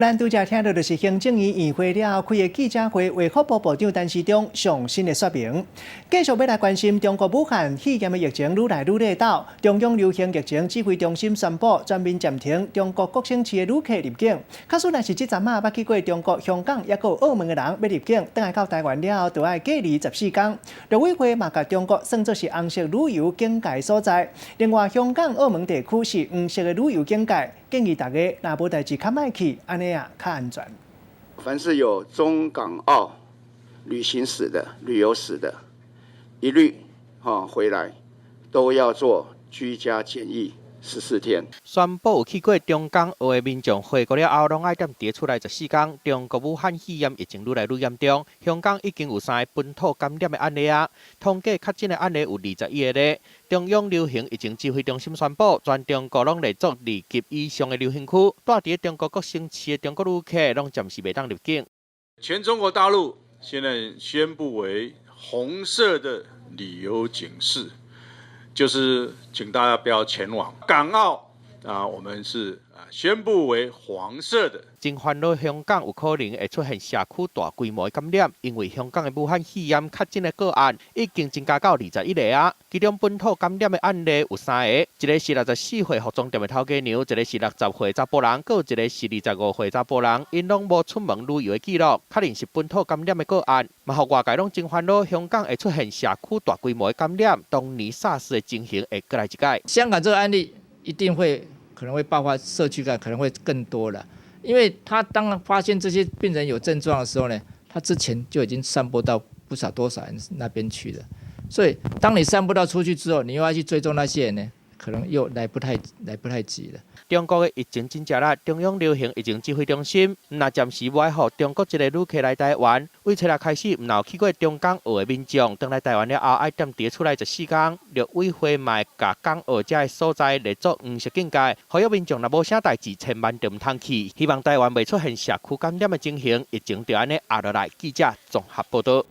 咱拄则听到就是行政院议会了开的记者会，卫福部部长陈时中上新的说明，继续要来关心中国武汉肺炎的疫情愈来愈热岛。中央流行疫情指挥中心宣布全面暂停中国各省市的旅客入境。假使若是这阵啊捌去过中国香港也有澳门的人要入境，等来到台湾了，就要隔离14天。陆委会嘛，甲中国算作是红色旅游警戒所在。另外，香港、澳门地区是黄色的旅游警戒。 建议大家若无代志，较莫去，安尼啊较安全。凡是有中港澳旅行史的、旅游史的，一律回来都要做居家检疫14天。宣布有去过中港澳的民众回国了后，拢爱踮地出来14天。中国武汉肺炎疫情愈来愈严重，香港已经有3个本土感染的案例啊，统计确诊的案例有21个咧。 中央流行疫情指挥中心宣布，全中国拢列作2级以上的流行区，住伫中国各省市的中国旅客拢暂时袂当入境。全中国大陆现在宣布为红色的旅游警示，就是请大家不要前往。港澳我们是宣布为黄色的。 真烦恼，香港有可能会出现社区大规模的感染，因为香港的武汉肺炎确诊的个案已经增加到21个啊，其中本土感染的案例有3个，一个是64岁服装店的头家娘，一个是60岁查甫人，搁一个是25岁查甫人，因拢无出门旅游的记录，确认是本土感染的个案，嘛，互外界拢真烦恼，香港会出现社区大规模的感染，当年 SARS 的情形会再来一届。香港这个案例一定可能会爆发社区感，可能会更多了。 因为他当发现这些病人有症状的时候呢，他之前就已经散播到多少人那边去了，所以当你散播到出去之后，你又要去追踪那些人呢，可能又来不太及了。中国的疫情真正啦，中央流行疫情指挥中心那暂时无爱互中国一个旅客来台湾，为初六开始，唔有去过中港澳的民众，等来台湾了后，爱踮地出来14天。陆委会嘛会甲港澳这个所在列作黄色警戒，呼吁民众若无啥代志，千万就唔通去。希望台湾未出现社区感染的情形，疫情就安尼压落来。记者综合报道。